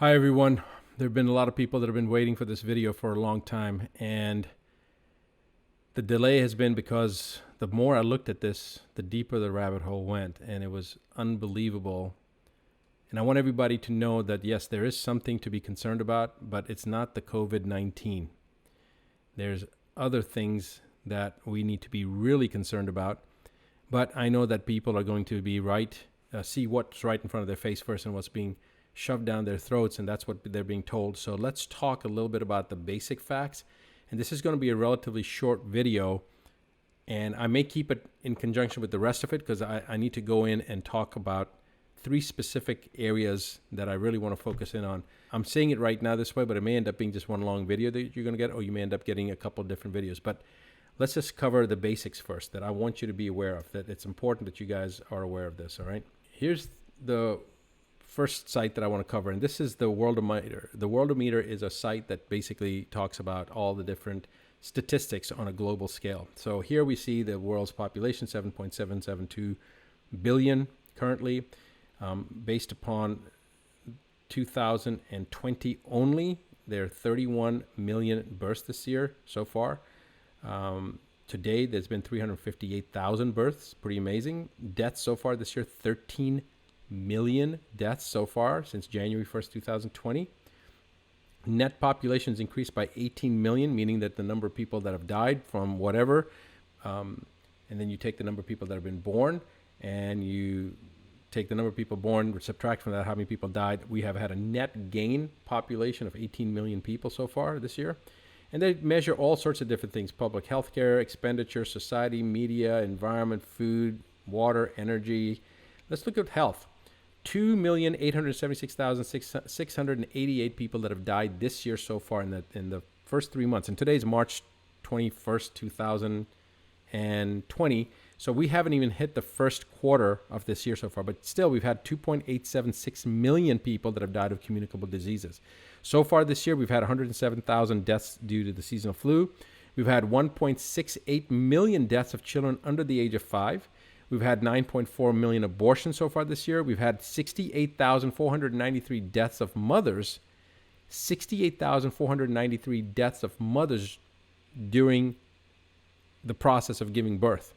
Hi everyone. There have been a lot of people that have been waiting for this video for a long time, and the delay has been because the more I looked at this, the deeper the rabbit hole went, and it was unbelievable. And I want everybody to know that yes, there is something to be concerned about, but it's not the COVID-19. There's other things that we need to be really concerned about, but I know that people are going to be see what's right in front of their face first and what's being shoved down their throats, and that's what they're being told. So let's talk a little bit about the basic facts. And this is going to be a relatively short video, and I may keep it in conjunction with the rest of it because I need to go in and talk about three specific areas that I really want to focus in on. I'm saying it right now this way, but it may end up being just one long video that you're going to get, or you may end up getting a couple of different videos. But let's just cover the basics first that I want you to be aware of, that it's important that you guys are aware of this, all right? Here's the first site that I want to cover, and this is the Worldometer. The Worldometer is a site that basically talks about all the different statistics on a global scale. So here we see the world's population, 7.772 billion currently. Based upon 2020 only, there are 31 million births this year so far. Today, there's been 358,000 births, pretty amazing. Deaths so far this year, 13 million deaths so far since January 1st, 2020. Net populations increased by 18 million, meaning that the number of people that have died from whatever, and then you take the number of people that have been born, and you take the number of people born, subtract from that how many people died. We have had a net gain population of 18 million people so far this year. And they measure all sorts of different things: public health care, expenditure, society, media, environment, food, water, energy. Let's look at health. 2,876,688 people that have died this year so far in the first 3 months. And today's March 21st, 2020. So we haven't even hit the first quarter of this year so far, but still we've had 2.876 million people that have died of communicable diseases. So far this year, we've had 107,000 deaths due to the seasonal flu. We've had 1.68 million deaths of children under the age of 5. We've had 9.4 million abortions so far this year. We've had 68,493 deaths of mothers. 68,493 deaths of mothers during the process of giving birth.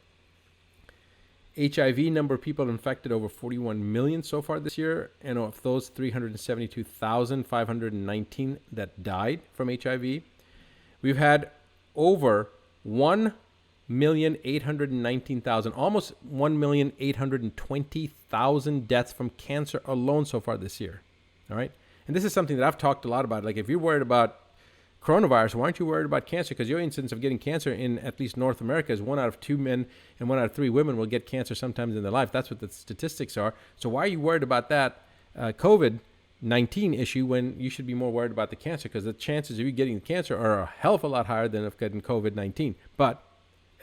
HIV number of people infected over 41 million so far this year, and of those 372,519 that died from HIV. We've had over 1,819,000, almost 1,820,000 deaths from cancer alone so far this year. All right, and this is something that I've talked a lot about. Like, if you're worried about coronavirus, why aren't you worried about cancer? Because your incidence of getting cancer in at least North America is 1 out of 2 men and 1 out of 3 women will get cancer sometimes in their life. That's what the statistics are. So why are you worried about that COVID-19 issue when you should be more worried about the cancer? Because the chances of you getting the cancer are a hell of a lot higher than of getting COVID-19. But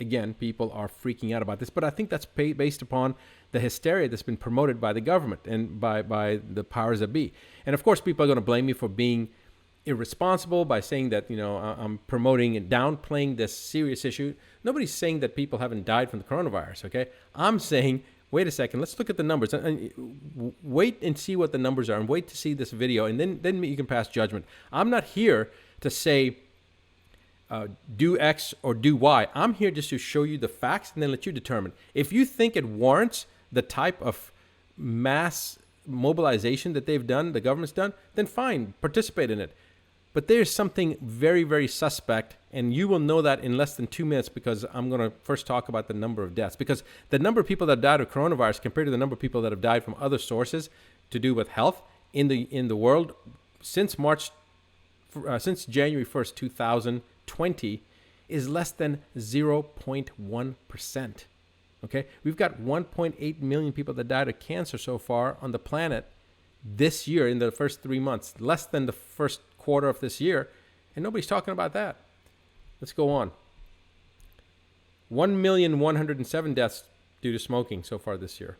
again, people are freaking out about this. But I think that's based upon the hysteria that's been promoted by the government and by the powers that be. And of course, people are going to blame me for being irresponsible by saying that, I'm promoting and downplaying this serious issue. Nobody's saying that people haven't died from the coronavirus, okay? I'm saying, wait a second, let's look at the numbers and wait and see what the numbers are, and wait to see this video, and then you can pass judgment. I'm not here to say do X or do Y. I'm here just to show you the facts and then let you determine. If you think it warrants the type of mass mobilization that they've done, the government's done, then fine, participate in it. But there's something very, very suspect, and you will know that in less than 2 minutes, because I'm going to first talk about the number of deaths. Because the number of people that died of coronavirus compared to the number of people that have died from other sources to do with health in the world since January 1st, 2020 is less than 0.1%. Okay, we've got 1.8 million people that died of cancer so far on the planet this year in the first 3 months, less than the first quarter of this year, and nobody's talking about that. Let's go on. 1,107 deaths due to smoking so far this year.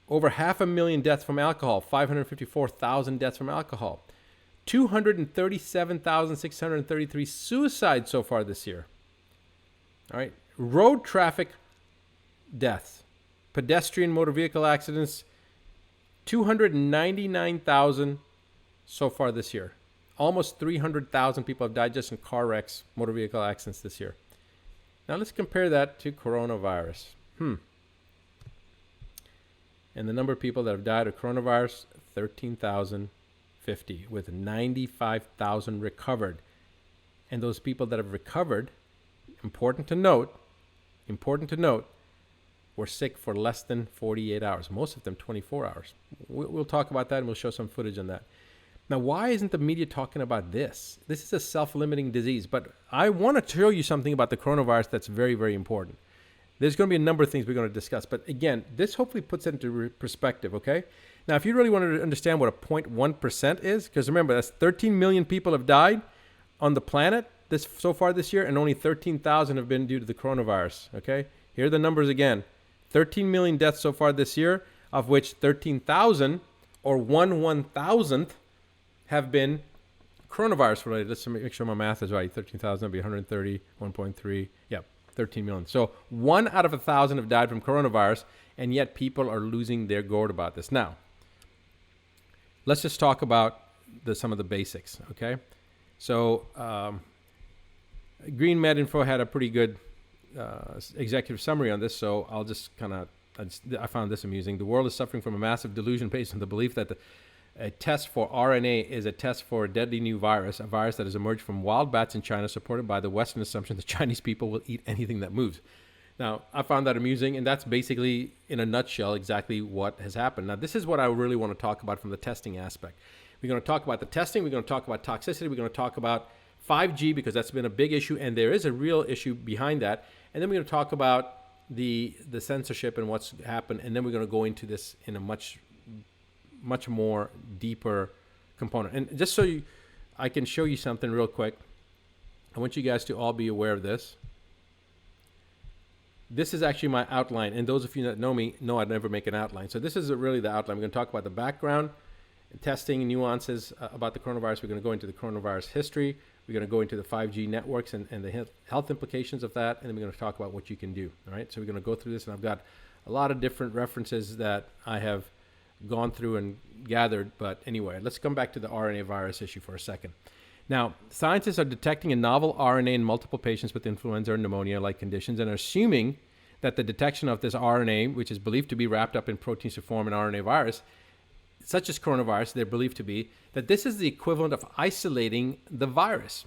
Over 500,000 deaths from alcohol, 554,000 deaths from alcohol. 237,633 suicides so far this year. All right, road traffic deaths, pedestrian motor vehicle accidents, 299,000 so far this year. Almost 300,000 people have died just in car wrecks, motor vehicle accidents this year. Now let's compare that to coronavirus. And the number of people that have died of coronavirus, 13,050, with 95,000 recovered. And those people that have recovered, important to note, were sick for less than 48 hours. Most of them 24 hours. We'll talk about that, and we'll show some footage on that. Now, why isn't the media talking about this? This is a self-limiting disease, but I want to show you something about the coronavirus that's very, very important. There's going to be a number of things we're going to discuss, but again, this hopefully puts it into perspective, okay? Now, if you really wanted to understand what a 0.1% is, because remember, that's 13 million people have died on the planet so far this year, and only 13,000 have been due to the coronavirus, okay? Here are the numbers again. 13 million deaths so far this year, of which 13,000 or 1/1,000th have been coronavirus related. Let's make sure my math is right. 13,000 would be 130, 1.3. Yeah, 13 million. So 1 out of 1,000 have died from coronavirus, and yet people are losing their gourd about this. Now, let's just talk about some of the basics, okay? So Green Med Info had a pretty good executive summary on this, so I'll just I found this amusing. The world is suffering from a massive delusion based on the belief that a test for RNA is a test for a deadly new virus, a virus that has emerged from wild bats in China, supported by the Western assumption that Chinese people will eat anything that moves. Now, I found that amusing, and that's basically, in a nutshell, exactly what has happened. Now, this is what I really want to talk about from the testing aspect. We're going to talk about the testing, we're going to talk about toxicity, we're going to talk about 5G, because that's been a big issue, and there is a real issue behind that. And then we're going to talk about the censorship and what's happened, and then we're going to go into this in a much more deeper component. And just so I can show you something real quick, I want you guys to all be aware of this. This is actually my outline, and those of you that know me know I'd never make an outline. So this is really the outline. We're going to talk about the background, testing, nuances about the coronavirus. We're going to go into the coronavirus history. We're going to go into the 5G networks and the health implications of that, and then we're going to talk about what you can do. All right, so we're going to go through this, and I've got a lot of different references that I have gone through and gathered. But anyway, let's come back to the RNA virus issue for a second. Now, scientists are detecting a novel RNA in multiple patients with influenza or pneumonia-like conditions, and are assuming that the detection of this RNA, which is believed to be wrapped up in proteins to form an RNA virus, such as coronavirus, they're believed to be, that this is the equivalent of isolating the virus.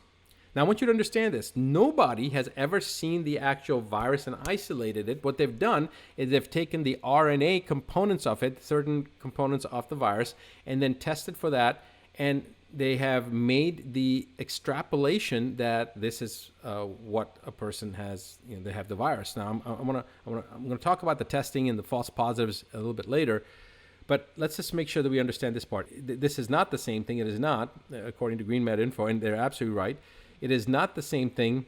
Now, I want you to understand this. Nobody has ever seen the actual virus and isolated it. What they've done is they've taken the RNA components of it, certain components of the virus, and then tested for that, and they have made the extrapolation that this is what a person has. They have the virus. Now, I'm gonna talk about the testing and the false positives a little bit later. But let's just make sure that we understand this part. This is not the same thing. It is not, according to Green Med Info, and they're absolutely right. It is not the same thing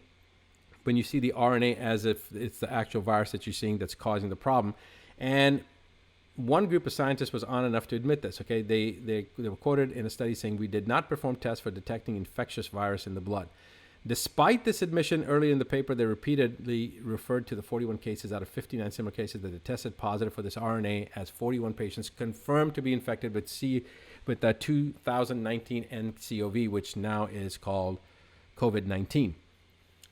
when you see the RNA as if it's the actual virus that you're seeing that's causing the problem. And one group of scientists was on enough to admit this. Okay, they were quoted in a study saying, "We did not perform tests for detecting infectious virus in the blood." Despite this admission, early in the paper, they repeatedly referred to the 41 cases out of 59 similar cases that had tested positive for this RNA, as 41 patients confirmed to be infected with the 2019 nCoV, which now is called COVID-19.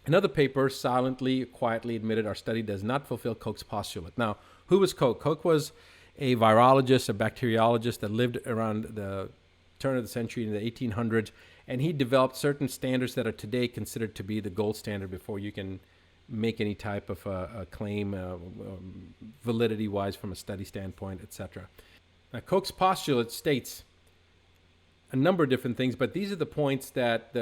Another paper silently, quietly admitted our study does not fulfill Koch's postulate. Now, who was Koch? Koch was a virologist, a bacteriologist that lived around the turn of the century in the 1800s. And he developed certain standards that are today considered to be the gold standard before you can make any type of a claim, validity-wise from a study standpoint, etc. Now, Koch's postulate states a number of different things, but these are the points that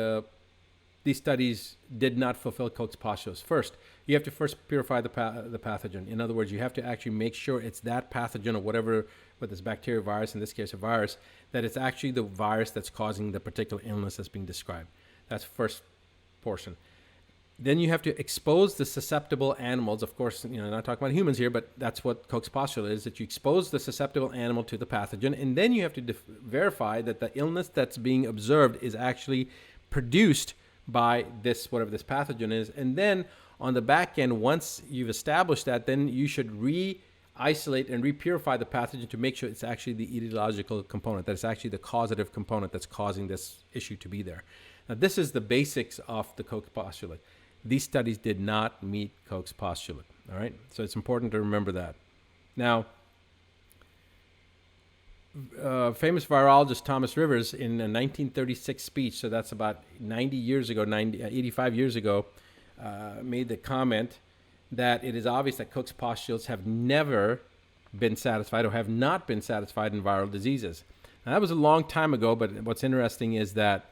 these studies did not fulfill Koch's postulates. First, you have to first purify the pathogen. In other words, you have to actually make sure it's that pathogen or whatever, whether it's bacteria, virus, in this case a virus, that it's actually the virus that's causing the particular illness that's being described. That's the first portion. Then you have to expose the susceptible animals. Of course, not talking about humans here, but that's what Koch's postulate is, that you expose the susceptible animal to the pathogen, and then you have to verify that the illness that's being observed is actually produced by this, whatever this pathogen is. And then on the back end, once you've established that, then you should isolate and repurify the pathogen to make sure it's actually the etiological component, that it's actually the causative component that's causing this issue to be there. Now, this is the basics of the Koch's postulate. These studies did not meet Koch's postulate, all right? So it's important to remember that. Now, famous virologist Thomas Rivers in a 1936 speech, so that's about 85 years ago, made the comment that it is obvious that Koch's postulates have never been satisfied or have not been satisfied in viral diseases. Now, that was a long time ago, but what's interesting is that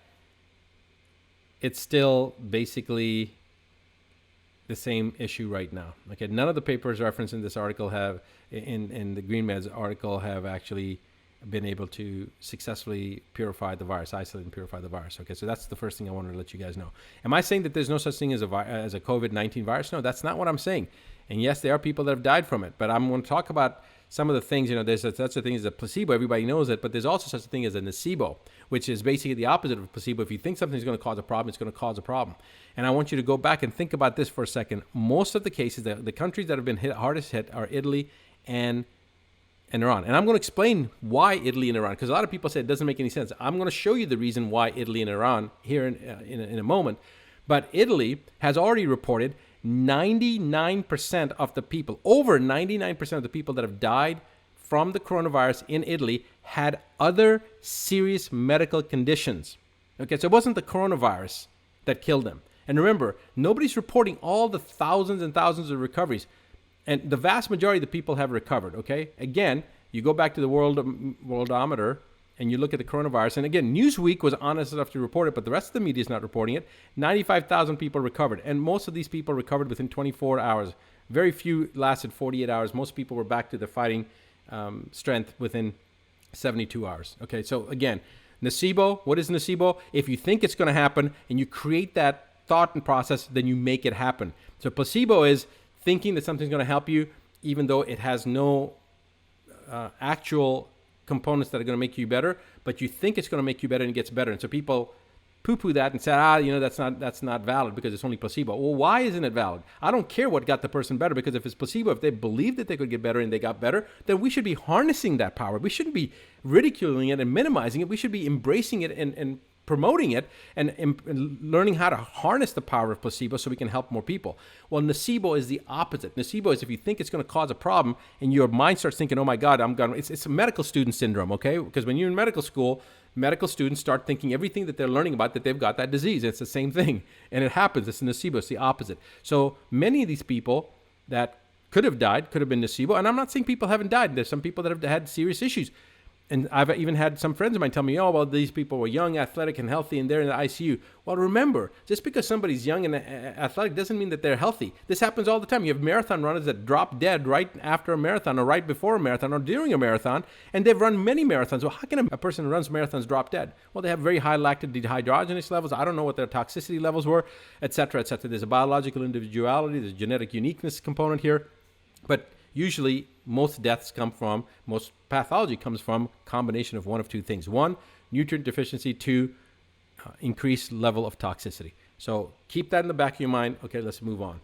it's still basically the same issue right now. Okay, none of the papers referenced in this article have, in the GreenMeds article, have actually been able to successfully purify the virus, isolate and purify the virus. Okay, so that's the first thing I wanted to let you guys know. Am I saying that there's no such thing as a COVID-19 virus? No, that's not what I'm saying. And yes, there are people that have died from it, but I'm going to talk about some of the things. There's such a thing as a placebo. Everybody knows it, but there's also such a thing as a nocebo, which is basically the opposite of a placebo. If you think something's going to cause a problem, it's going to cause a problem. And I want you to go back and think about this for a second. Most of the cases, the countries that have been hardest hit are Italy and Iran. And I'm going to explain why Italy and Iran, because a lot of people say it doesn't make any sense. I'm going to show you the reason why Italy and Iran here in a moment. But Italy has already reported 99% of the people, over 99% of the people that have died from the coronavirus in Italy had other serious medical conditions. Okay, so it wasn't the coronavirus that killed them. And remember, nobody's reporting all the thousands and thousands of recoveries. And the vast majority of the people have recovered, okay? Again, you go back to the Worldometer and you look at the coronavirus. And again, Newsweek was honest enough to report it, but the rest of the media is not reporting it. 95,000 people recovered. And most of these people recovered within 24 hours. Very few lasted 48 hours. Most people were back to their fighting strength within 72 hours. Okay, so again, nocebo, what is nocebo? If you think it's going to happen and you create that thought and process, then you make it happen. So placebo is thinking that something's going to help you, even though it has no actual components that are going to make you better, but you think it's going to make you better and it gets better. And so people poo-poo that and say, that's not valid because it's only placebo. Well, why isn't it valid? I don't care what got the person better, because if it's placebo, if they believed that they could get better and they got better, then we should be harnessing that power. We shouldn't be ridiculing it and minimizing it. We should be embracing it and promoting it and learning how to harness the power of placebo so we can help more people. Well, nocebo is the opposite. Nocebo is if you think it's going to cause a problem and your mind starts thinking, oh my God, it's a medical student syndrome, okay? Because when you're in medical school, medical students start thinking everything that they're learning about that they've got that disease. It's the same thing. And it happens. It's nocebo. It's the opposite. So many of these people that could have died could have been nocebo. And I'm not saying people haven't died. There's some people that have had serious issues. And I've even had some friends of mine tell me, oh, well, these people were young, athletic, and healthy, and they're in the ICU. Well, remember, just because somebody's young and athletic doesn't mean that they're healthy. This happens all the time. You have marathon runners that drop dead right after a marathon or right before a marathon or during a marathon, and they've run many marathons. Well, how can a person who runs marathons drop dead? Well, they have very high lactic dehydrogenase levels. I don't know what their toxicity levels were, et cetera, et cetera. There's a biological individuality. There's a genetic uniqueness component here. But usually, most pathology comes from combination of one of two things. One, nutrient deficiency. Two, increased level of toxicity. So keep that in the back of your mind. Okay, let's move on.